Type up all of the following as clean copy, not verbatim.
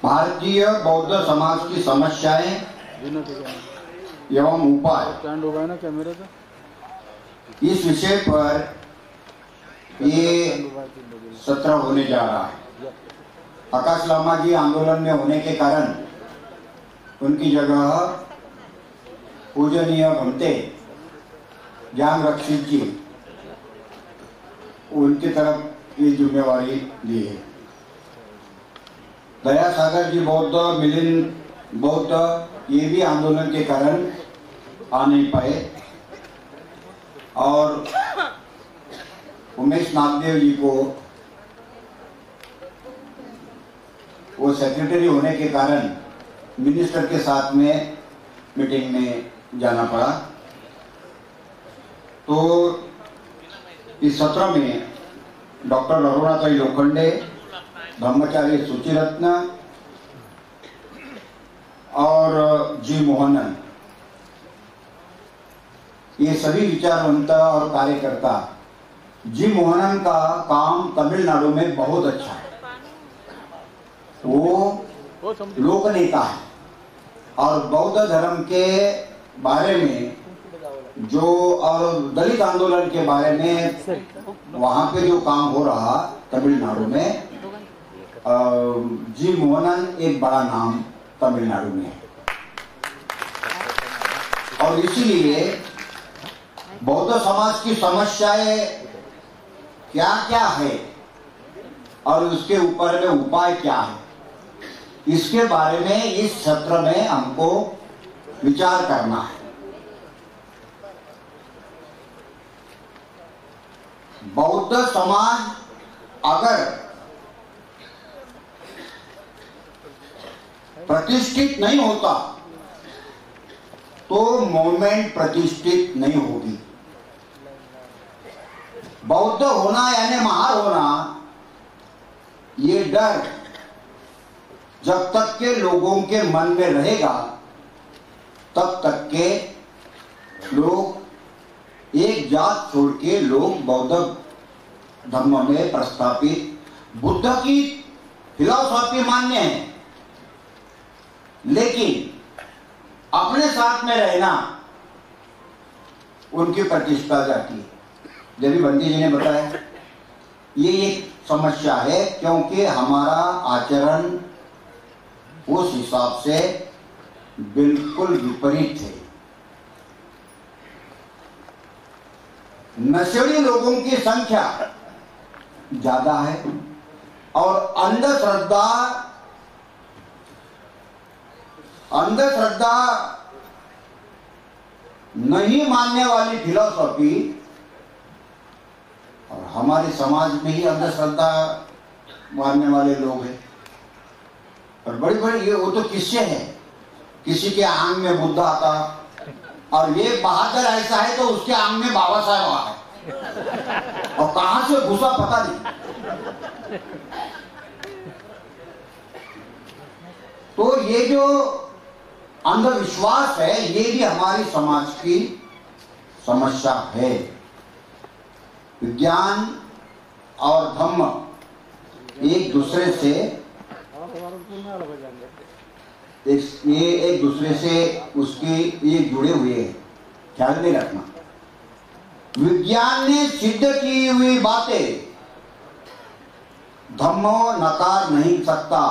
भारतीय बौद्ध समाज की समस्याएं एवं उपाय, इस विषय पर ये सत्र होने जा रहा है। आकाश लामा जी आंदोलन में होने के कारण उनकी जगह पूजनीय भंते ज्ञान रक्षित जी उनकी तरफ ये जिम्मेवारी दी है। दया सागर जी बौद्ध, मिलिंद बौद्ध ये भी आंदोलन के कारण आ नहीं पाए और उमेश नागदेव जी को वो सेक्रेटरी होने के कारण मिनिस्टर के साथ में मीटिंग में जाना पड़ा। तो इस सत्र में डॉक्टर अरुणाताई लोखंडे, ब्रह्मचारी सुचिरत्न और जी मोहनन, ये सभी विचारवंत और कार्यकर्ता। जी मोहनन का काम तमिलनाडु में बहुत अच्छा है। वो लोक नेता है और बौद्ध धर्म के बारे में जो और दलित आंदोलन के बारे में वहां पे जो काम हो रहा तमिलनाडु में, जी मोहनन एक बड़ा नाम तमिलनाडु में है। और इसीलिए बौद्ध समाज की समस्याएं क्या क्या है और उसके ऊपर में उपाय क्या है, इसके बारे में इस सत्र में हमको विचार करना है। बौद्ध समाज अगर प्रतिष्ठित नहीं होता तो मूवमेंट प्रतिष्ठित नहीं होगी। बौद्ध होना यानी महार होना, ये डर जब तक के लोगों के मन में रहेगा तब तक के लोग एक जात छोड़ के लोग बौद्ध धर्म में प्रस्थापित बुद्ध की फिलॉसफी मान्य है, लेकिन अपने साथ में रहना उनकी प्रतिष्ठा जाती है। जब भी बंदी जी ने बताया ये एक समस्या है, क्योंकि हमारा आचरण उस हिसाब से बिल्कुल विपरीत है। नशेड़ी लोगों की संख्या ज्यादा है और अंधश्रद्धा नहीं मानने वाली फिलॉसफी, और हमारे समाज में ही अंधश्रद्धा मानने वाले लोग हैं। और बड़ी बड़ी ये वो तो किस्से हैं, किसी के आंग में बुद्ध आता और ये बहादुर ऐसा है तो उसके आंग में बाबा साहब आ है और कहां से घुसा पता नहीं। तो ये जो अंधविश्वास है ये भी हमारी समाज की समस्या है। विज्ञान और धम्म एक दूसरे से ये एक दूसरे से उसके ये जुड़े हुए हैं, ख्याल में रखना। विज्ञान ने सिद्ध की हुई बातें धम्म नकार नहीं सकता,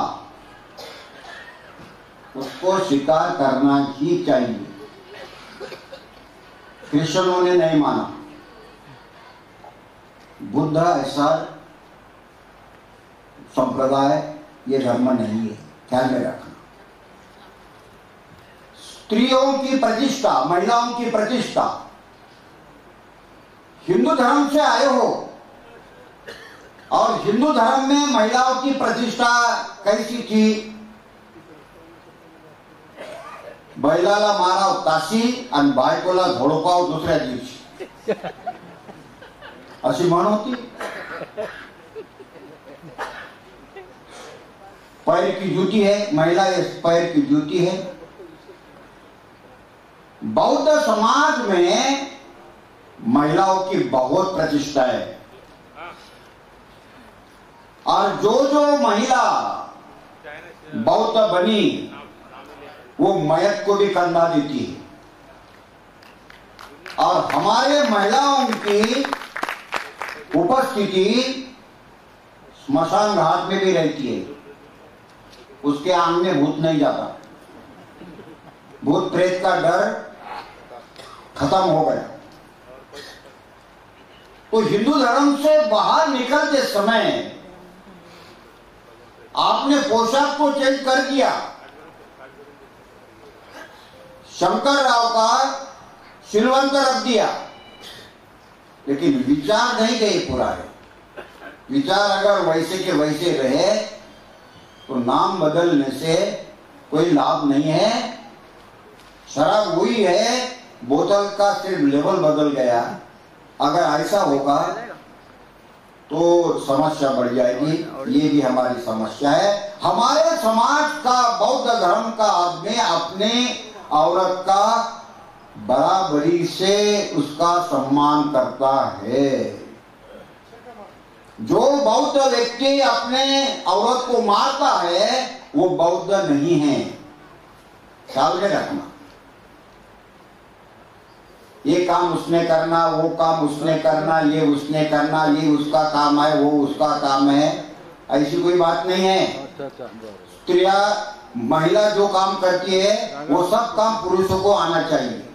उसको स्वीकार करना ही चाहिए। कृष्णों ने नहीं माना, बुद्ध ऐसा संप्रदाय ये धर्म नहीं है, ख्याल में रखना। स्त्रियों की प्रतिष्ठा, महिलाओं की प्रतिष्ठा, हिंदू धर्म से आए हो और हिंदू धर्म में महिलाओं की प्रतिष्ठा कैसी थी? बैलाला माराव ताशी आणि बायकोला झोडपाव दुसऱ्या दिवशी, अशी म्हण होती। पैर की जूती है, महिला पैर की जूती है। बौद्ध समाज में महिलाओं की बहुत प्रतिष्ठा है और जो महिला बौद्ध बनी वो मयत को भी कंधा देती है। और हमारे महिलाओं की उपस्थिति स्मशान घाट में भी रहती है, उसके आंग में भूत नहीं जाता, भूत प्रेत का डर खत्म हो गया। तो हिंदू धर्म से बाहर निकलते समय आपने पोशाक को चेंज कर दिया। शंकर राव का सिलवंत रख दिया, लेकिन विचार नहीं गए पुराने। विचार अगर वैसे के वैसे रहे तो नाम बदलने से कोई लाभ नहीं है। शराब हुई है, बोतल का सिर्फ लेवल बदल गया। अगर ऐसा होगा तो समस्या बढ़ जाएगी। ये भी हमारी समस्या है। हमारे समाज का, बौद्ध धर्म का आदमी अपने औरत का बराबरी से उसका सम्मान करता है। जो बौद्ध व्यक्ति अपने औरत को मारता है वो बौद्ध नहीं है। ख्याल में रखना, ये काम उसने करना, वो काम उसने करना, ये उसने करना, ये उसका काम है, वो उसका काम है, ऐसी कोई बात नहीं है। स्त्रियां, महिला जो काम करती है वो सब काम पुरुषों को आना चाहिए।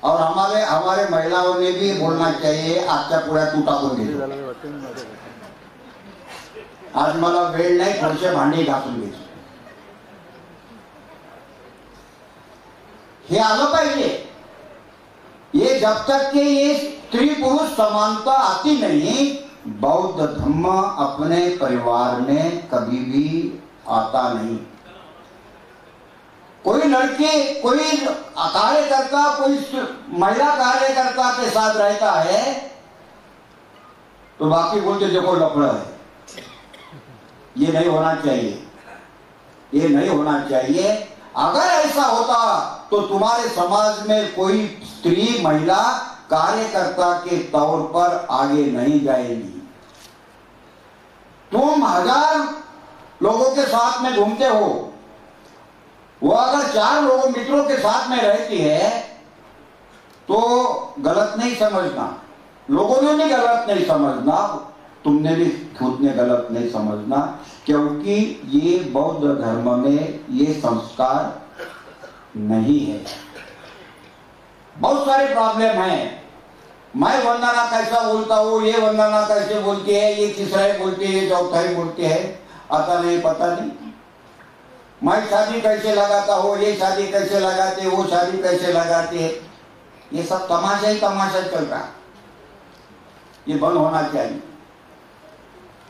और हमारे महिलाओं ने भी बोलना चाहिए, आजचा पुऱ्या तू टाकून घे, आज मला वेळ नाही, थोडेसे भांडी घासून घे, हे आलं पाहिजे। ये जब तक कि ये स्त्री पुरुष समानता आती नहीं, बौद्ध धर्म अपने परिवार में कभी भी आता नहीं। कोई लड़की, कोई कार्यकर्ता, कोई महिला कार्यकर्ता के साथ रहता है तो बाकी बोलते देखो लफड़ा है। ये नहीं होना चाहिए, ये नहीं होना चाहिए। अगर ऐसा होता तो तुम्हारे समाज में कोई स्त्री, महिला कार्यकर्ता के तौर पर आगे नहीं जाएगी। तुम 1000 लोगों के साथ में घूमते हो, वो अगर 4 लोगों मित्रों के साथ में रहती है तो गलत नहीं समझना, लोगों ने भी गलत नहीं समझना, तुमने भी खुद ने गलत नहीं समझना, क्योंकि ये बौद्ध धर्म में ये संस्कार नहीं है। बहुत सारे प्रॉब्लम हैं। मैं वंदना कैसा बोलता हूँ, ये वंदना कैसे बोलती है, ये तीसरा बोलती है, ये चौथा बोलती है, आता नहीं, पता नहीं। मैं शादी कैसे लगाता हूँ, ये शादी कैसे लगाते, वो शादी कैसे लगाते है, ये सब तमाशा ही तमाशा चल रहा। ये बंद होना चाहिए।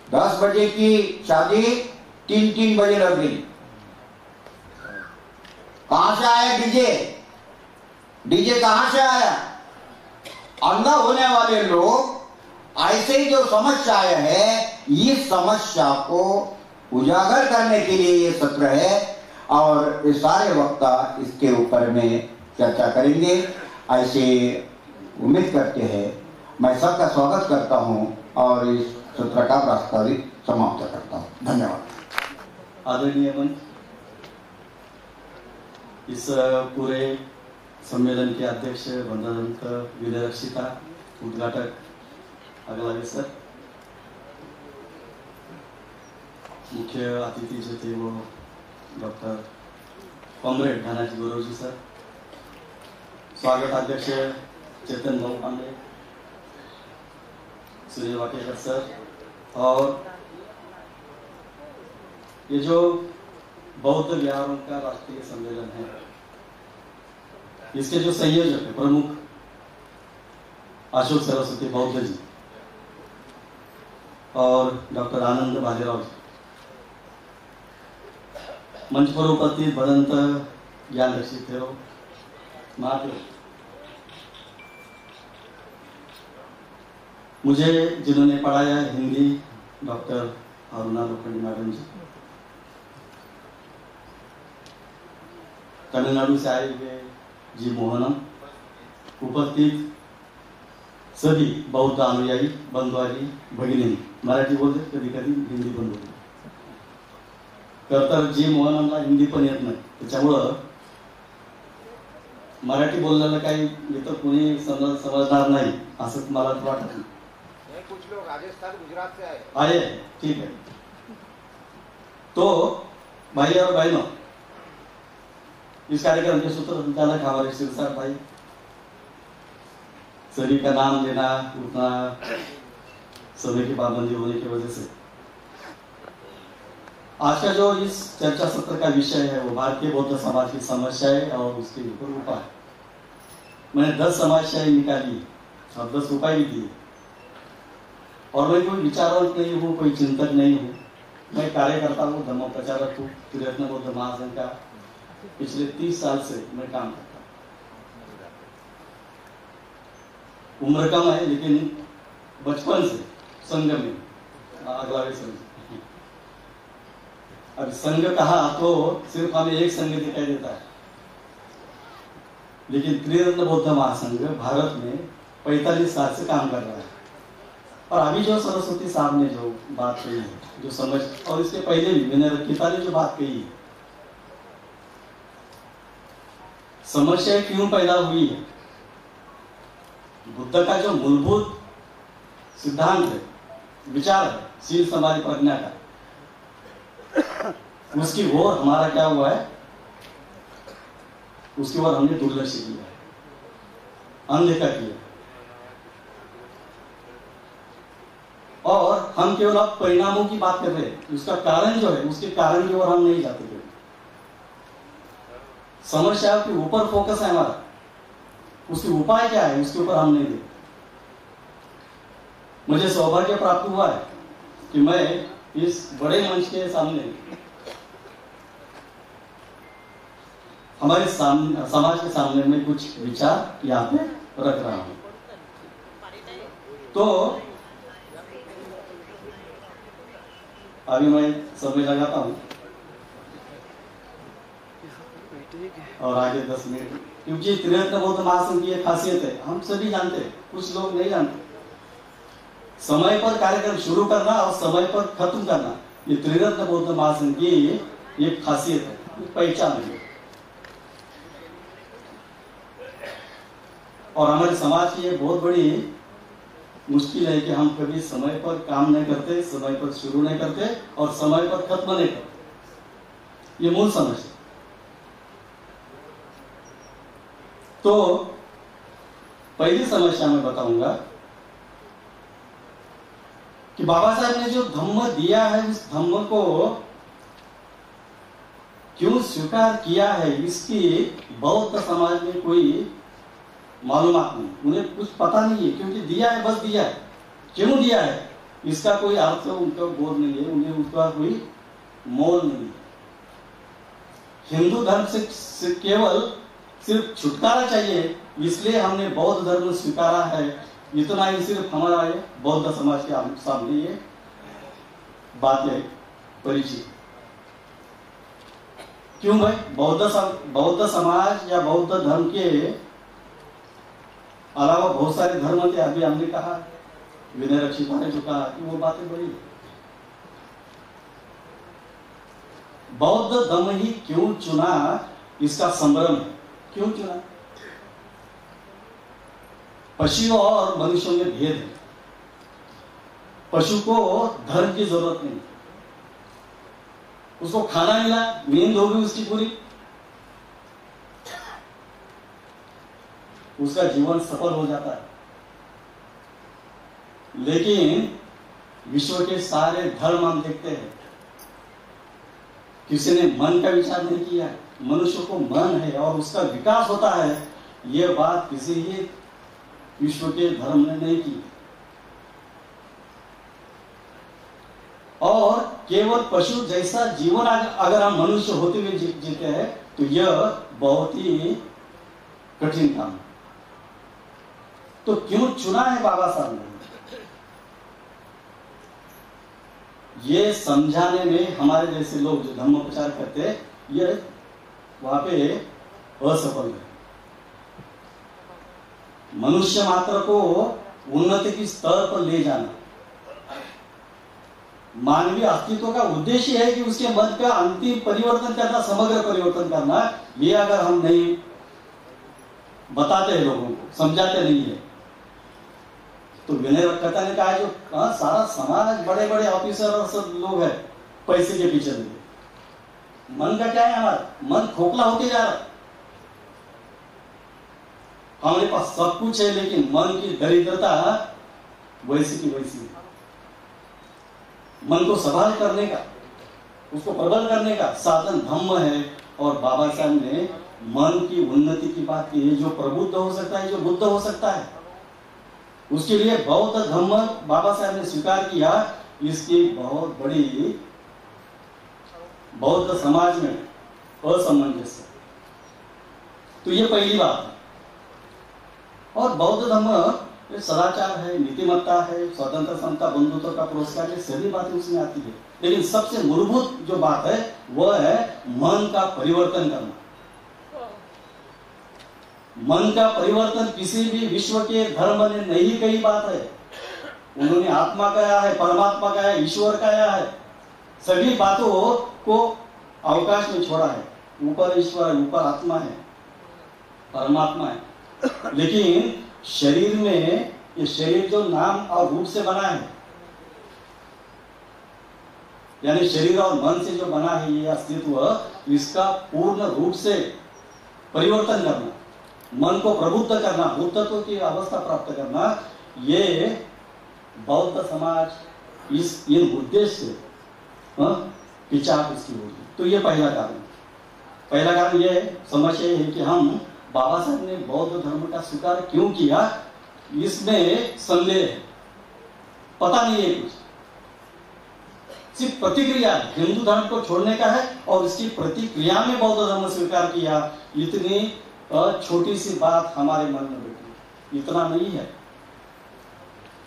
10 बजे की शादी 3 बजे लग गई। कहां से आया डीजे? डीजे कहां से आया? अंधा होने वाले लोग ऐसे ही जो समस्या है, इस समस्या को उजागर करने के लिए ये सत्र है और ये सारे वक्ता इसके ऊपर में चर्चा करेंगे, ऐसे उम्मीद करते हैं। मैं सबका स्वागत करता हूं और इस सत्र का प्रास्ताविक समाप्त करता हूं। धन्यवाद। आदरणीय मंच, इस पूरे सम्मेलन के अध्यक्ष वंदनादंत विनय रक्षिता, उद्घाटक अगला सर, मुख्य अतिथि जो थे वो डॉक्टर कॉमरेड धनाजी गौरवजी सर, स्वागत अध्यक्ष चेतन भाऊ पांडे, सूर्य वाकेकर सर, और ये जो बौद्ध विहारों का राष्ट्रीय सम्मेलन है, इसके जो संयोजक है प्रमुख अशोक सरस्वती बौद्ध जी और डॉक्टर आनंद भालेराव जी, मंच पर उपस्थित भदंत ज्ञान रक्षित थे महात्मा, मुझे जिन्होंने पढ़ाया हिंदी डॉक्टर अरुणा लोखंडी मैडम जी, तमिलनाडु से आए हुए जी मोहनम, उपस्थित सभी बौद्ध अनुयायी बंधुआजी भगिनी, मराठी बोलते कभी कभी हिंदी पण बोलते, तर जी मोहनला हिंदी पण येत नाही, त्याच्यामुळं मराठी बोललेलं काही इथं कुणी समजणार नाही असं मला वाटत नाही. कुछ लोग राजस्थान गुजरात से आए, ठीक है. तो भाई और बहनों, इस कार्यक्रम के सूत्र संचालक हमारे शिरसाट भाई, सभी का नाम लेना उतना समय की पाबंदी होने की वजह से आज का जो इस चर्चा सत्र का विषय है वो भारतीय बौद्ध समाज की समस्याएं और उसके ऊपर उपाय. मैंने 10 समस्याएं निकाली और 10 उपाय भी दिए. और मैं कोई विचारवंत नहीं हूँ, कोई चिंतक नहीं हूँ. मैं कार्यकर्ता हूँ, धर्म प्रचारक हूँ. त्रिरत्न बौद्ध महासंघ का पिछले 30 साल से मैं काम करता हूँ. उम्र कम है लेकिन बचपन से संघ में अगला संघ. अब संघ कहा तो सिर्फ हमें एक संघ दिखाई देता है, लेकिन त्रिरत्न बौद्ध महासंघ भारत में 45 साल से काम कर रहा है. और अभी जो सरस्वती साहब ने जो बात कही है, जो समझ, और इसके पहले भी मैंने रखिता ने जो बात कही है, समस्या क्यों पैदा हुई है, बुद्ध का जो मूलभूत सिद्धांत है, विचार है, शील समाधि प्रज्ञा का, उसकी ओर हमारा क्या हुआ है, उसकी ओर हमने दुर्लक्ष्य किया है, अनदेखा किया. और हम केवल अब परिणामों की बात कर रहे हैं. उसका कारण जो है, उसके कारण की ओर हम नहीं जाते. समस्या के ऊपर फोकस है हमारा, उसके उपाय क्या है उसके ऊपर हम नहीं देखते. मुझे सौभाग्य प्राप्त हुआ है कि मैं इस बड़े मंच के सामने हमारे समाज के सामने में कुछ विचार यहाँ पे रख रहा हूं. तो अभी मैं समय लगाता हूं और आगे 10 मिनट, क्योंकि त्रिरत्न बौद्ध महासंघ की खासियत है, हम सभी जानते हैं, कुछ लोग नहीं जानते. समय पर कार्यक्रम शुरू करना और समय पर खत्म करना, ये त्रिरत्न बौद्ध महासंघ की एक खासियत है, पहचान है. और हमारे समाज की ये बहुत बड़ी मुश्किल है कि हम कभी समय पर काम नहीं करते, समय पर शुरू नहीं करते और समय पर खत्म नहीं करते. ये मूल समस्या. तो पहली समस्या मैं बताऊंगा कि बाबा साहब ने जो धम्म दिया है, उस धम्म को क्यों स्वीकार किया है, इसकी बौद्ध समाज में कोई मालूमात नहीं. उन्हें कुछ पता नहीं है, क्योंकि दिया है, बस दिया है. क्यों दिया है इसका कोई अर्थ उनका बोध नहीं है, उन्हें उसका कोई मोल नहीं है. हिंदू धर्म से केवल सिर्फ छुटकारा चाहिए, इसलिए हमने बौद्ध धर्म स्वीकारा है. इतना ही सिर्फ हमारा ये बौद्ध समाज के सामने ये बातें परिचित. क्यों भाई, बौद्ध समाज या बौद्ध धर्म के अलावा बहुत सारे धर्म थे. अभी हमने कहा, विनय रक्षिता ने जो कहा कि वो बातें बड़ी. बौद्ध धर्म ही क्यों चुना, इसका संभ्रम है. क्यों चुना? पशुओं और मनुष्यों में भेद है. पशु को धर्म की जरूरत नहीं, उसको खाना मिला, नींद होगी उसकी पूरी, उसका जीवन सफल हो जाता है. लेकिन विश्व के सारे धर्म हम देखते हैं, किसी ने मन का विचार नहीं किया. मनुष्य को मन है और उसका विकास होता है, यह बात किसी ही विश्व के धर्म ने नहीं की. और केवल पशु जैसा जीवन अगर हम मनुष्य होते हुए जीते हैं तो यह बहुत ही कठिन काम है. तो क्यों चुना है बाबा साहब ने, ये समझाने में हमारे जैसे लोग जो धर्म प्रचार करते हैं, ये वहां पे असफल है. मनुष्य मात्र को उन्नति की स्तर पर ले जाना, मानवीय अस्तित्व का उद्देश्य है कि उसके मन का अंतिम परिवर्तन करना, समग्र परिवर्तन करना। ये अगर हम नहीं बताते हैं लोगों को, समझाते नहीं है, तो विनय रखता ने कहा जो सारा समाज बड़े बड़े ऑफिसर और सब लोग हैं पैसे के पीछे लगे, मन का क्या है, हमारा मन खोखला होते जा रहा। हमारे पास सब कुछ है लेकिन मन की दरिद्रता वैसी की वैसी। मन को संभाल करने का, उसको प्रबल करने का साधन धम्म है। और बाबा साहब ने मन की उन्नति की बात की है, जो प्रबुद्ध हो सकता है, जो बुद्ध हो सकता है, उसके लिए बौद्ध धम्म बाबा साहब ने स्वीकार किया। इसकी बहुत बड़ी बौद्ध समाज में असमंजस है। तो ये पहली बात है। और बौद्ध धर्म सदाचार है, नीतिमत्ता है, स्वतंत्र समता, बंधुत्व का पुरस्कार, ये सभी बातें उसमें आती है। लेकिन सबसे मूलभूत जो बात है वह है मन का परिवर्तन करना। मन का परिवर्तन किसी भी विश्व के धर्म ने नहीं कही बात है। उन्होंने आत्मा कहा है, परमात्मा कहा है, ईश्वर कहा है, सभी बातों को अवकाश में छोड़ा है। ऊपर ईश्वर है, ऊपर आत्मा है, परमात्मा है। लेकिन शरीर में, ये शरीर जो नाम और रूप से बना है, यानी शरीर और मन से जो बना है ये अस्तित्व, इसका पूर्ण रूप से परिवर्तन करना, मन को प्रबुद्ध करना, बुद्धत्व की अवस्था प्राप्त करना, ये बौद्ध समाज इन उद्देश्य से विचार उसकी होगी। तो ये पहला कारण ये समस्या है कि हम बाबा साहब ने बौद्ध धर्म का स्वीकार क्यों किया, इसमें संदेह है, पता नहीं है कुछ। सिर्फ प्रतिक्रिया हिंदू धर्म को छोड़ने का है और इसकी प्रतिक्रिया में बौद्ध धर्म स्वीकार किया। इतनी छोटी सी बात हमारे मन में बैठी, इतना नहीं है।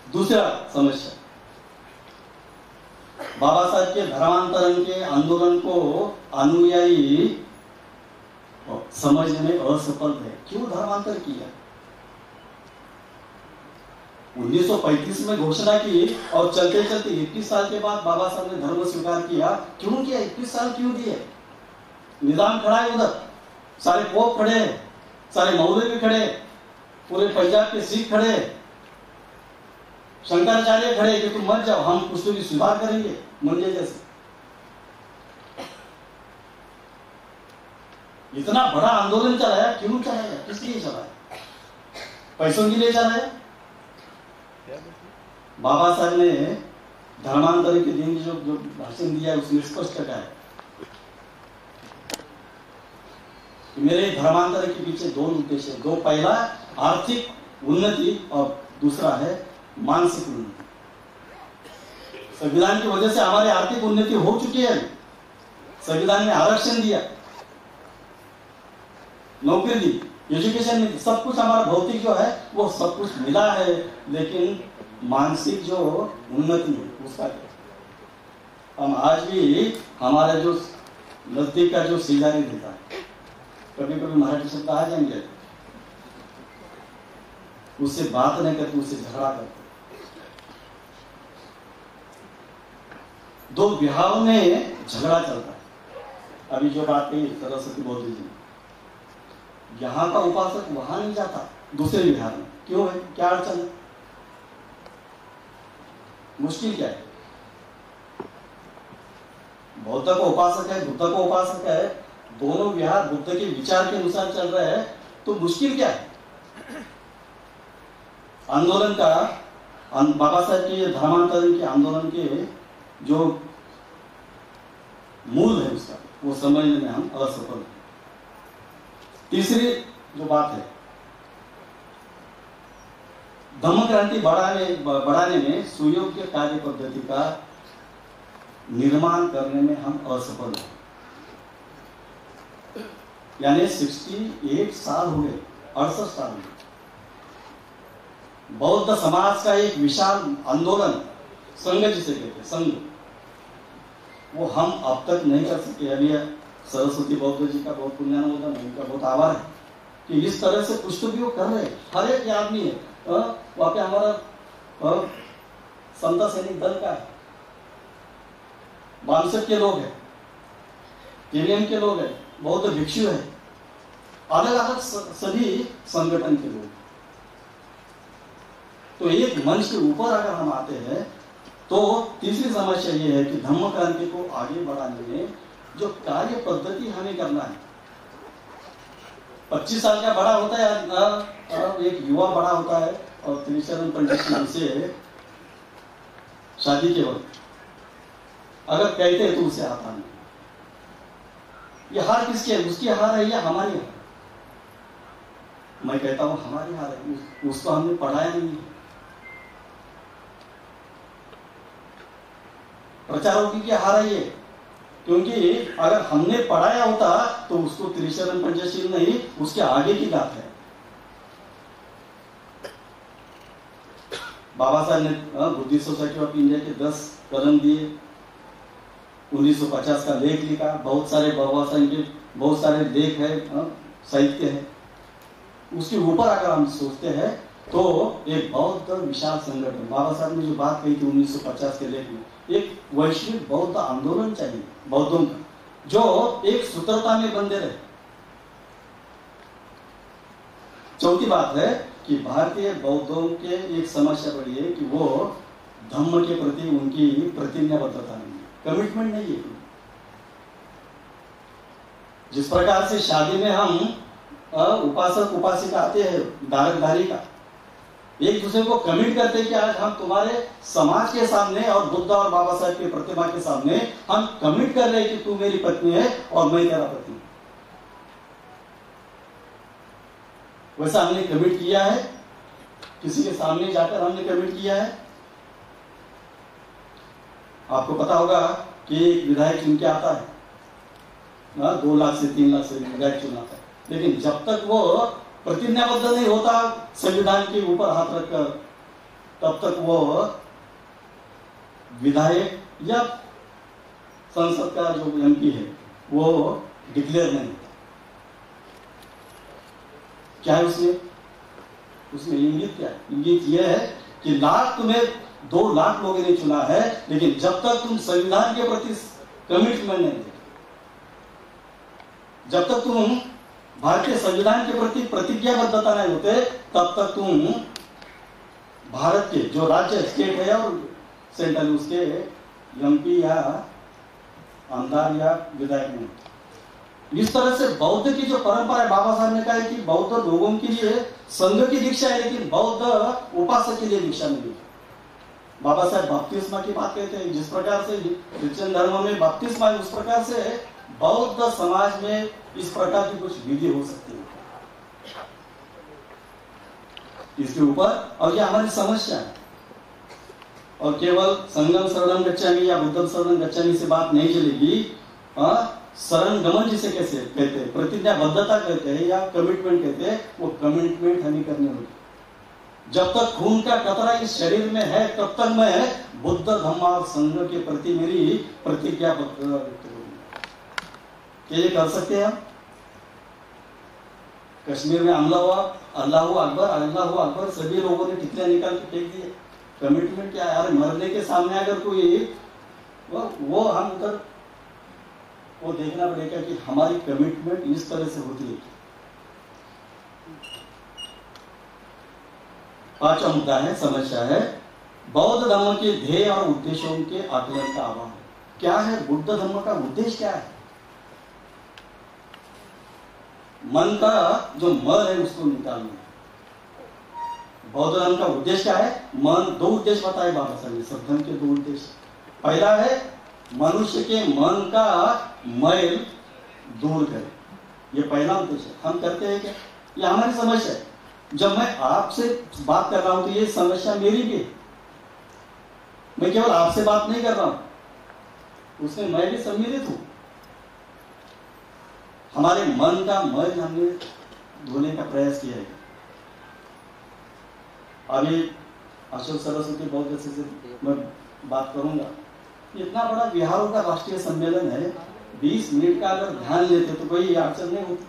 दूसरा समस्या, बाबा साहब के धर्मांतरण के आंदोलन को अनुयायी समझने में असफल है। क्यों धर्मांतर किया? 1935 में घोषणा की और चलते चलते 21 साल के बाद बाबा साहब ने धर्म स्वीकार किया। क्यों किया? 21 साल क्यों दिए? निजाम खड़ा है, उधर सारे पोप खड़े हैं, सारे मौलवी खड़े, पूरे पंजाब के सिख खड़े, शंकराचार्य खड़े कि तुम मत जाओ, हम कुछ तो भी सुधार करेंगे मंजे जैसे। इतना बड़ा आंदोलन चलाया, क्यों चलाया? किस लिए चलाया? पैसों के लिए चलाया? बाबा साहब ने धर्मांतर के दिन जो भाषण दिया उसमें स्पष्ट कहा है कि मेरे धर्मांतर के पीछे दो उद्देश्य है। दो, पहला आर्थिक उन्नति और दूसरा है मानसिक उन्नति। संविधान की वजह से हमारी आर्थिक उन्नति हो चुकी है। संविधान ने आरक्षण दिया, नौकरी दी, एजुकेशन में सब कुछ हमारा भौतिक जो है वो सब कुछ मिला है, लेकिन मानसिक जो उन्नति है उसका क्या? हम आज भी हमारे जो नजदीक का जो सीजारी देता है, कभी कभी मराठी शब्द आ जाएंगे, उससे बात नहीं करते, उससे झगड़ा करते। दो विहारों में झगड़ा चलता है। अभी जो बात कही सरस्वती बौद्ध जी, यहाँ का उपासक वहां नहीं जाता दूसरे विहार में, क्यों है? क्या अड़चन है? मुश्किल क्या है? बौद्ध का उपासक है, बुद्ध का उपासक है, दोनों विहार बुद्ध के विचार के अनुसार चल रहे हैं, तो मुश्किल क्या है? आंदोलन का, बाबा साहब के धर्मांतरण के आंदोलन के जो मूल है उसका, वो समझने में हम असफल हैं। तीसरी जो बात है, धम्म क्रांति बढ़ाने में सुयोग्य कार्य पद्धति का निर्माण करने में हम असफल हैं। यानी 68 साल हो गए, 68 साल हो गए। बौद्ध समाज का एक विशाल आंदोलन, संघ जिसे कहते हैं, संघ, वो हम अब तक नहीं कर सके। अभी सरस्वती बौद्ध जी का बहुत पुण्यानुमोदन, उनका बहुत आभार है कि इस तरह से कुछ तो भी वो कर रहे हैं। हर एक आदमी है, वहां पे हमारा समता सैनिक दल का है, बांसठ के लोग हैं, केवीएम के लोग हैं, बौद्ध भिक्षु है, अलग अलग सभी संगठन के लोग। तो एक मंच के ऊपर अगर हम आते हैं तो तीसरी समस्या ये है कि धम्म क्रांति को आगे बढ़ाने में जो कार्य पद्धति हमें करना है। 25 साल का बड़ा होता है, एक युवा बड़ा होता है और त्रिशरण पंडित से शादी के वक्त अगर कहते हैं तो उसे आता नहीं। ये हार किसकी है? उसकी हार है या हमारी हार? मैं कहता हूं हमारी हार है, उसको हमने पढ़ाया नहीं है। प्रचारों की क्या हार है ये? क्योंकि अगर हमने पढ़ाया होता तो उसको त्रिशरण पंचशील नहीं, उसके आगे की बात है। बाबा साहब ने बुद्धिस्ट सोसाइटी ऑफ इंडिया के 10 कदम दिए, 1950 का लेख लिखा, बहुत सारे बाबा साहब के बहुत सारे लेख है, साहित्य है। उसके ऊपर अगर हम सोचते हैं तो एक बहुत विशाल संगठन, बाबा साहब ने जो बात कही थी 1950 के लेख में, एक वैश्विक बौद्ध आंदोलन चाहिए बौद्धों का, जो एक सूत्रता में बंधे रहे। चौथी बात है कि भारतीय बौद्धों के एक समस्या बड़ी है कि वो धम्म के प्रति उनकी प्रतिज्ञाबद्धता नहीं है, कमिटमेंट नहीं है। जिस प्रकार से शादी में हम उपासक उपासिका आते हैं, धारक धारी का, एक दूसरे को कमिट करते हैं कि आज हम तुम्हारे समाज के सामने और बुद्ध और बाबा साहब की प्रतिमा के सामने हम कमिट कर रहे हैं कि तू मेरी पत्नी है और मैं तेरा पति हूं। वैसा हमने कमिट किया है? किसी के सामने जाकर हमने कमिट किया है? आपको पता होगा कि एक विधायक चुन के आता है, 2 लाख से 3 लाख से विधायक चुनाता है, लेकिन जब तक वो प्रतिज्ञाबद्ध नहीं होता संविधान के ऊपर हाथ रखकर, तब तक वो विधायक या संसद का जो एमपी है वो डिक्लेयर नहीं होता। क्या है उसमें इंगित क्या है? इंगित यह है कि तुम्हें 2 लाख लोगों ने चुना है, लेकिन जब तक तुम संविधान के प्रति कमिटमेंट नहीं देते, जब तक तुम भारतीय संविधान के प्रति प्रतिज्ञाबद्धता नहीं होते, तब तक तुम भारत के जो राज्य स्टेट है और सेंट्रल उसके एमपी या आमदार या विधायक नहीं। इस तरह से बौद्ध की जो परंपरा है, बाबा साहब ने कहा है कि बौद्ध लोगों के लिए संघ की दीक्षा है, लेकिन बौद्ध उपासक के लिए दीक्षा नहीं है। बाबा साहब बपतिस्मा की बात कहते हैं, जिस प्रकार से क्रिश्चियन धर्म में बपतिस्मा है, उस प्रकार से बौद्ध समाज में इस प्रकार की कुछ विधि हो सकती है। इसके ऊपर, और ये हमारी समस्या है, और केवल संगम शरणम गच्छामि या बुद्धम शरणम गच्छामि से बात नहीं चलेगी। शरण गमन जिसे कैसे कहते हैं, प्रतिज्ञाबद्धता कहते हैं या कमिटमेंट कहते हैं, वो कमिटमेंट हमें करनी होगी। जब तक खून का कतरा इस शरीर में है, तब तक मैं बुद्ध धम्म और संघ के प्रति मेरी प्रतिज्ञा व्यक्त करूंगा। ये कर सकते हैं हम? कश्मीर में हमला हुआ, अल्लाहू अकबर, सभी लोगों ने टिकलियां निकाल के फेंक दिए। कमिटमेंट क्या है यार? मरने के सामने अगर कोई वो हम उधर वो देखना पड़ेगा कि हमारी कमिटमेंट इस तरह से होती है। 5वां मुद्दा है, समस्या है बौद्ध धर्म के ध्येय और उद्देश्यों के आकलन का अभाव। क्या है बुद्ध धर्म का उद्देश्य? क्या है? मन का जो मल है उसको निकालना। बौद्ध धर्म का उद्देश्य क्या है? मन, 2 उद्देश्य बताए बाबा साहब ने, सब धर्म के 2 उद्देश्य। पहला है मनुष्य के मन का मैल दूर करे, ये पहला उद्देश्य। हम करते हैं क्या? ये हमारी समस्या है। जब मैं आपसे बात कर रहा हूं तो ये समस्या मेरी भी है। मैं केवल आपसे बात नहीं कर रहा हूं, उसमें मैं भी सम्मिलित हूं। हमारे मन का मैल हमने धोने का प्रयास किया है। अभी अशोक सरस्वती बहुत अच्छे से मैं बात करूंगा। इतना बड़ा बिहारों का राष्ट्रीय सम्मेलन है, 20 मिनट का अगर ध्यान लेते तो कोई अड़चन नहीं होती,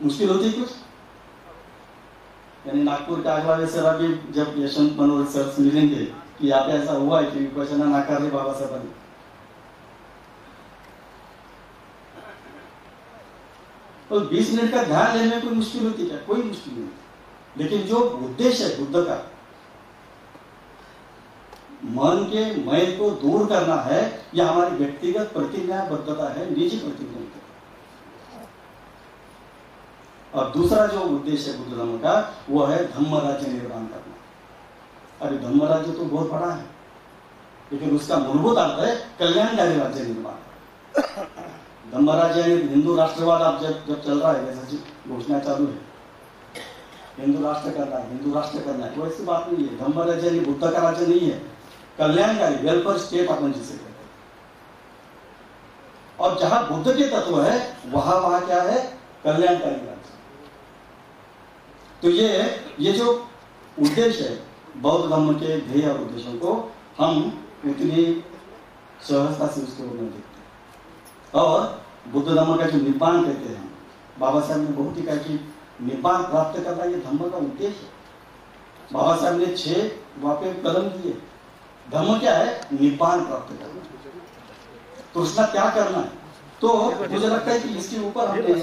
मुश्किल होती कुछ यानी नागपुर के आगलावे सर अभी जब यशवंत मनोहर सर से मिलेंगे कि यहाँ पे ऐसा हुआ है कि विपक्षना नाकार रहे बाबा साहब ने, तो 20 मिनट का ध्यान लेने में कोई मुश्किल होती क्या? कोई मुश्किल नहीं। लेकिन जो उद्देश्य है बुद्ध का, मन के मैल को दूर करना है, यह हमारी व्यक्तिगत प्रतिज्ञाबद्धता है, निजी प्रतिज्ञा। और दूसरा जो उद्देश्य है बुद्ध धर्म का, वो है धम्म राज्य निर्माण करना। अरे धम्म राज्य तो बहुत बड़ा है, लेकिन उसका मूलभूत अर्थ है कल्याणकारी राज्य निर्माण। धम्म राज्य हिंदू राष्ट्रवाद आप जब चल रहा है, जैसा घोषणा चालू है, हिंदू राष्ट्र करना है, हिंदू राष्ट्र करना है, कोई ऐसी बात नहीं है। धम्म राज्य बुद्ध का राज्य नहीं है, कल्याणकारी वेलफेयर स्टेट अपन जिसे कहते हैं। और जहां बुद्ध के तत्व है वहां क्या है? कल्याणकारी राज्य। तो ये जो उद्देश्य है बौद्ध धर्म के ध्येय और उद्देश्यों को हम उतनी सहजता से उसके ओर नहीं देखते। और बुद्ध धर्म का जो निब्बाण कहते हैं, बाबा साहब ने बहुत ही कहा कि निब्बाण प्राप्त करना ये धर्म का उद्देश्य है। बाबा साहब ने 6 वहां पे कदम दिए। धर्म क्या है? निब्बाण प्राप्त करना। तो उसका क्या करना है? तो मुझे लगता है कि इसके ऊपर हमने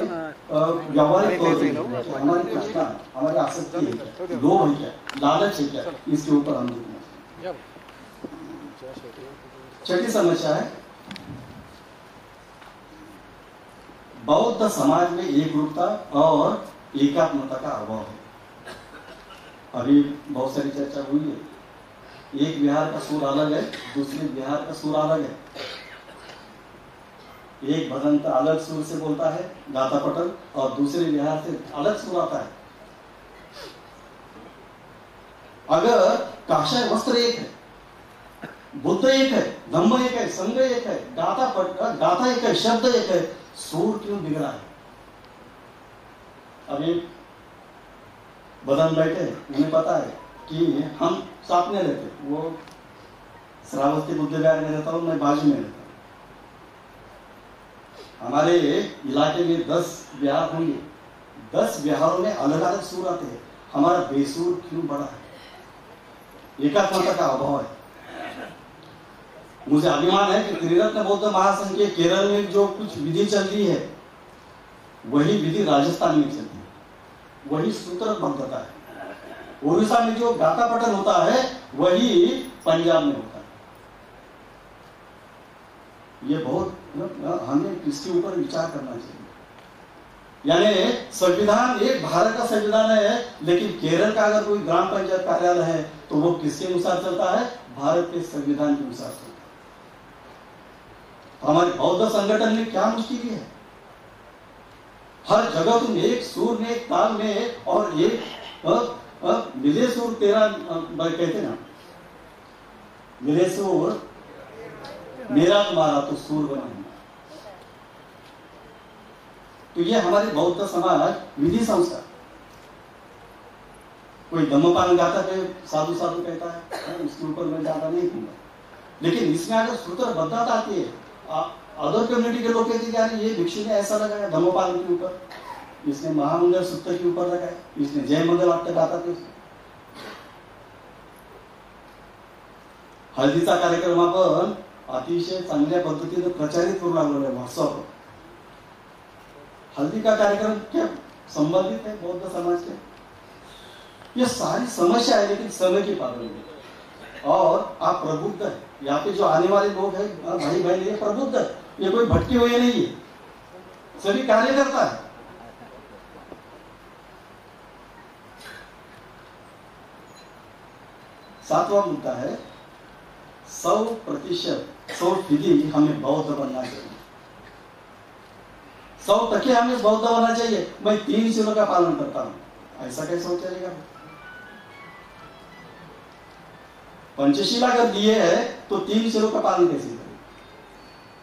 व्यावहारिक तौर पर हमारी प्रश्न, हमारी आसक्ति है, लोभ है क्या, लालच है क्या, इसके ऊपर हम देखना। छठी समस्या है बौद्ध समाज में एकरूपता और एकात्मता का अभाव है। अभी बहुत सारी चर्चा हुई है, एक बिहार का सुर अलग है, दूसरे बिहार का सुर अलग है। एक भजंत अलग सुर से बोलता है गाता पटल, और दूसरे बिहार से अलग सुर आता है। अगर काषाय वस्त्र एक है, बुद्ध एक है, धम्म एक है, संघ एक है, गाथा एक है, शब्द एक है, सुर क्यों बिगड़ा है? अभी बदन बैठे, उन्हें पता है कि हम साथ में रहते, वो श्रावस्ती बुद्ध विहार में रहता हूं, मैं बाजू में रहता हूं। हमारे इलाके में 10 बिहार होंगे, 10 बिहारों में अलग अलग सुर आते हैं। हमारा बेसुर क्यों बड़ा है? एकात्मता का अभाव है। मुझे अभिमान है कि त्रिरत्न बौद्ध महासंघ के केरल में जो कुछ विधि चल रही है, वही विधि राजस्थान में चलती है, वही सूत्रबद्धता है। उड़ीसा में जो गाथा पटल होता है, वही पंजाब में होता है। ये बहुत हमें इसके ऊपर विचार करना चाहिए। यानी संविधान एक भारत का संविधान है, लेकिन केरल का अगर कोई ग्राम पंचायत कार्यालय है तो वो किसके अनुसार चलता है? भारत के संविधान के अनुसार चलता है। हमारे बौद्ध संगठन में क्या मुश्किल है? हर जगह तुम एक सुर में, एक ताल में, और एक मिले सुर तेरा कहते ना, मिले सुर मेरा तुम्हारा तो सुर बने। तो ये हमारे बौद्ध समाज विधि संस्था, कोई धम्मपाल गाथा पे साधु साधु कहता है, उसके ऊपर मैं ज्यादा नहीं कहूंगा। लेकिन इसमें अगर सूत्रबद्धता आती है, अदर कम्युनिटी के लोग कहते हैं ये भिक्षु ने ऐसा लगाया धम्मपाल के ऊपर, इसने महामंगल सूत्र के ऊपर लगाया, इसने जय मंगल आप तक आता था। हळदीचा कार्यक्रम आपण अतिशय चांगल्या पद्धतीने प्रचारित करू लागलो आहे व्हॉट्सअपवर। हल्दी का कार्यक्रम क्या संबंधित है बौद्ध समाज के? ये सारी समस्या है, लेकिन समय की पाबंदी है। और आप प्रबुद्ध है, यहाँ पे जो आने वाले लोग हैं भाई बहन, ये प्रबुद्ध है, ये कोई भटके हुए नहीं है, सभी कार्य करता है। सातवां मुद्दा है 100% 100% हमें बौद्ध बनना चाहिए। 100% हमें बौद्ध बनना चाहिए। मैं 3 शीलों का पालन करता हूं, ऐसा कैसे हो चलेगा? पंचशीला अगर दिए है तो 3 शीलों का पालन कैसे करें?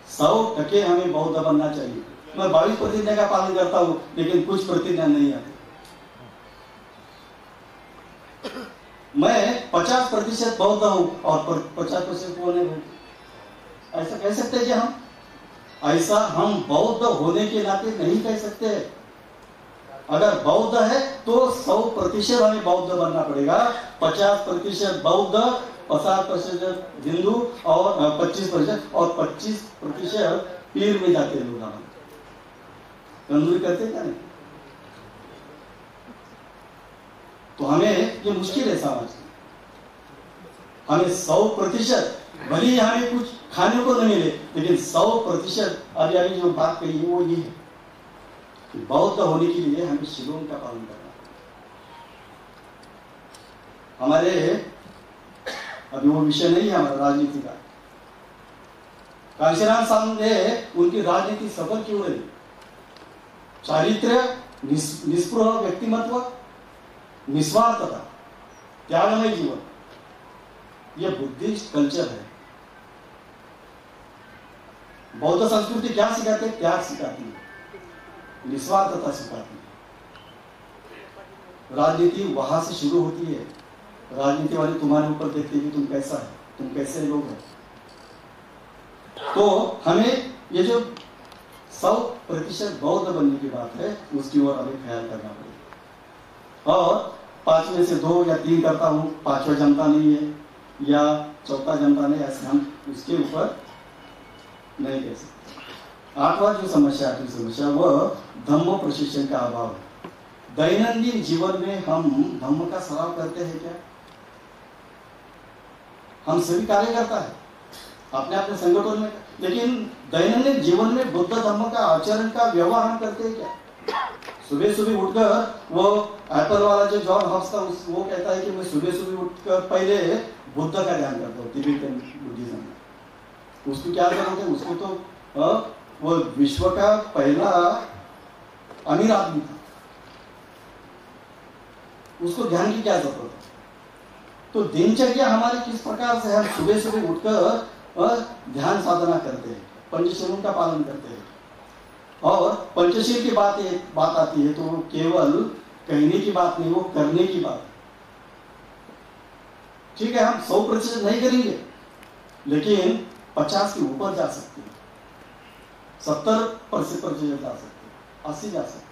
100% हमें बौद्ध बनना चाहिए। मैं 22 प्रतिज्ञा का पालन करता हूं, लेकिन कुछ प्रतिज्ञा नहीं आती। मैं 50% बौद्ध हूं और 50% वो नहीं हूं। ऐसा कह सकते हैं कि हम ऐसा हम बौद्ध होने के नाते नहीं कह सकते। अगर बौद्ध है तो 100% हमें बौद्ध बनना पड़ेगा, 50% बौद्ध, 50% हिंदू और 25% और 25% पीर में जाते हैं लोग। तंदूरी करते क्या नहीं? तो हमें ये मुश्किल है समाज की। हमें 100% भले ही हमें कुछ खाने को न मिले, लेकिन 100% अभी जो बात कही है वो ये है कि बौद्ध होने के लिए हमें शिलोंग का पालन करना। हमारे अभी वो विषय नहीं है हमारा राजनीति का। कांशीराम साहब ने उनकी राजनीति सफल क्यों रही? चारित्र्य, निस्पृह व्यक्तिमत्व, निस्वार्थता, त्यागमय जीवन, यह बुद्धिस्ट कल्चर है। बौद्ध संस्कृति क्या सिखाते हैं? त्याग सिखाती है, निस्वार्थता सिखाती है। राजनीति वहां से शुरू होती है। राजनीति वाले तुम्हारे ऊपर देखते हैं कि तुम कैसा है, तुम कैसे लोग हैं। तो हमें ये जो 100% बौद्ध बनने की बात है, उसकी ओर हमें ख्याल करना पड़ेगा। और 5 में से 2 या 3 करता हूं, 5वां जमता नहीं है या 4था जमता नहीं, ऐसे हम उसके ऊपर नहीं कह सकते। 8वां जो समस्या, 8वीं समस्या, वह धम्म प्रशिक्षण का अभाव है। दैनंदिन जीवन में हम धम्म का सराव करते हैं क्या? हम सभी कार्य करता है अपने अपने संगठन में, लेकिन दैनंदिन जीवन में बुद्ध धम्म का आचरण का व्यवहार हम करते हैं क्या? सुबह सुबह उठकर, वो एप्पल वाला जो जॉन हॉब्स था, वो कहता है कि मैं सुबह सुबह उठकर पहले बुद्ध का ध्यान करता हूँ, तिबेटन बुद्धिज्म में। उसको क्या जरूरत है? उसको तो वो विश्व का पहला अमीर आदमी था, उसको ध्यान की क्या जरूरत है? तो दिनचर्या हमारी किस प्रकार से, हम सुबह सुबह उठकर ध्यान साधना करते हैं, पंचशीलों का पालन करते हैं। और पंचशील की बात आती है तो वो केवल कहने की बात नहीं, वो करने की बात है। ठीक है, हम 100% नहीं करेंगे, लेकिन 50 के ऊपर जा सकते हैं, 70% जा सकते हैं, 80 जा सकते हैं।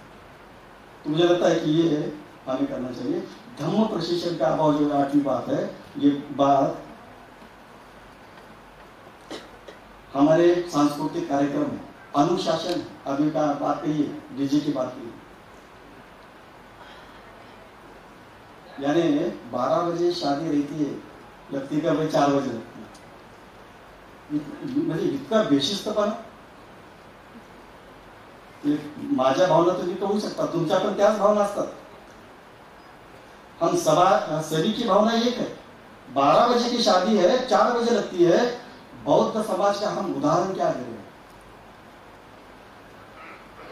तो मुझे लगता है कि ये हमें करना चाहिए। धम्म प्रशिक्षण का अभाव जो 8वीं बात है, ये बात हमारे सांस्कृतिक कार्यक्रम में अनुशासन, अभी का बात कही, डीजे की बात कही, यानी 12 बजे शादी रहती है, लगती का भाई 4 बजे लगती है। म्हणजे इतका बेशिस्तपणा, माझ्या भावना तुम्ही कहू शकता, तुमच्या पण त्याच भावना असतात। हम सभी की भावना एक है। 12 बजे की शादी है, 4 बजे लगती है। बौद्ध समाज का हम उदाहरण क्या दे रहे हैं?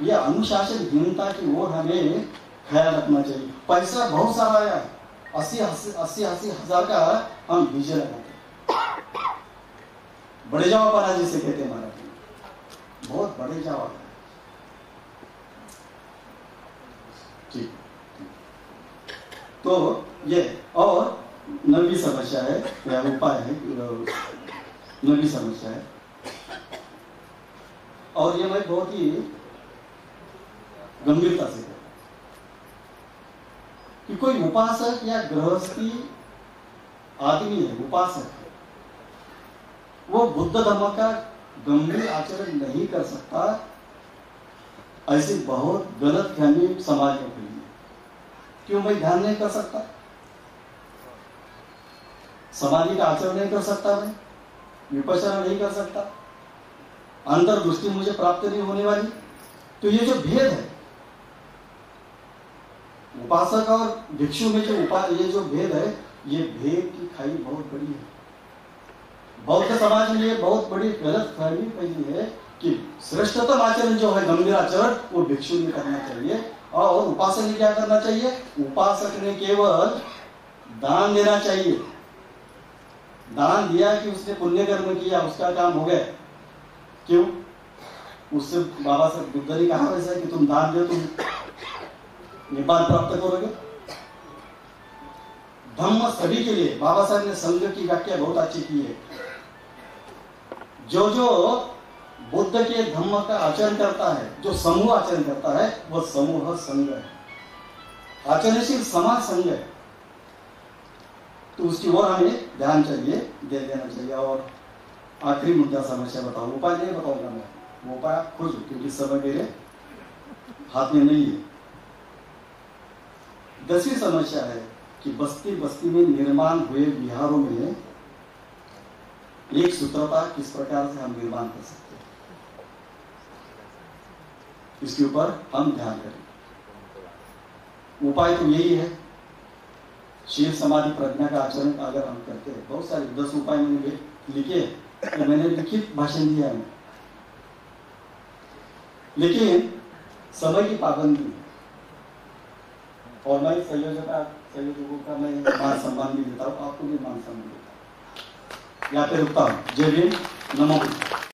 यह अनुशासनहीनता की ओर हमें ख्याल रखना चाहिए। पैसा बहुत सारा आया है, 80 हजार का हम डीजे लगाते, बड़े जाओ पारा जिसे कहते हैं मराठी में, बहुत बड़े जाओ। ठीक, तो ये और 9वीं समस्या है, या उपाय है, 9वीं समस्या है। और ये मैं बहुत ही गंभीरता से कहता कि कोई उपासक या गृहस्थी आदमी है, उपासक है, वो बुद्ध धर्म का गंभीर आचरण नहीं कर सकता। ऐसी बहुत गलत फहमी समाज में फैली है। क्यों मैं ध्यान नहीं कर सकता? सामाजिक आचरण नहीं कर सकता, मैं विपश्यना नहीं कर सकता, अंतर्दृष्टि मुझे प्राप्त नहीं होने वाली। तो ये जो भेद है उपासक और भिक्षु में, ये जो भेद है, ये भेद की खाई बहुत बड़ी है। बौद्ध समाज में ये बहुत बड़ी गलत फहमी फैली है कि श्रेष्ठतम आचरण जो है, गंभीर आचरण, वो भिक्षु ने करना चाहिए। और उपासक ने क्या करना चाहिए? उपासक ने केवल दान देना चाहिए। दान दिया कि उसने पुण्य कर्म किया, उसका काम हो गया। क्यों? उससे बाबा साहब बुद्ध ने कहा वैसा कि तुम दान दो, तुम निपात प्राप्त करोगे। धम्म सभी के लिए। बाबा साहब ने संघ की व्याख्या बहुत अच्छी की है। जो बुद्ध के धम्म का आचरण करता है, जो समूह आचरण करता है, वह समूह संघ है। आचरणशील समाज संघ है, तो उसकी ओर हमें ध्यान चाहिए, दे देना चाहिए। और आखिरी मुद्दा समस्या बताओ, उपाय नहीं बताऊंगा मैं, वो उपाय आप खोजो, क्योंकि समय मेरे हाथ में नहीं है। 10वीं समस्या है कि बस्ती बस्ती में निर्माण हुए विहारों में एक सूत्रता किस प्रकार से हम निर्माण कर सकते हैं, इसके ऊपर हम ध्यान करें। उपाय तो यही है, शील समाधि प्रज्ञा का आचरण अगर हम करते हैं, बहुत सारे 10 उपाय मैंने लिखे, तो मैंने लिखित भाषण दिया है, लेकिन समय की पाबंदी है। और मैं संयोजकों का मैं मान सम्मान भी देता हूँ, आपको भी मान सम्मान देता हूँ। यहाँ पे रुकता हूँ। जय भीम, नमो बुद्धाय।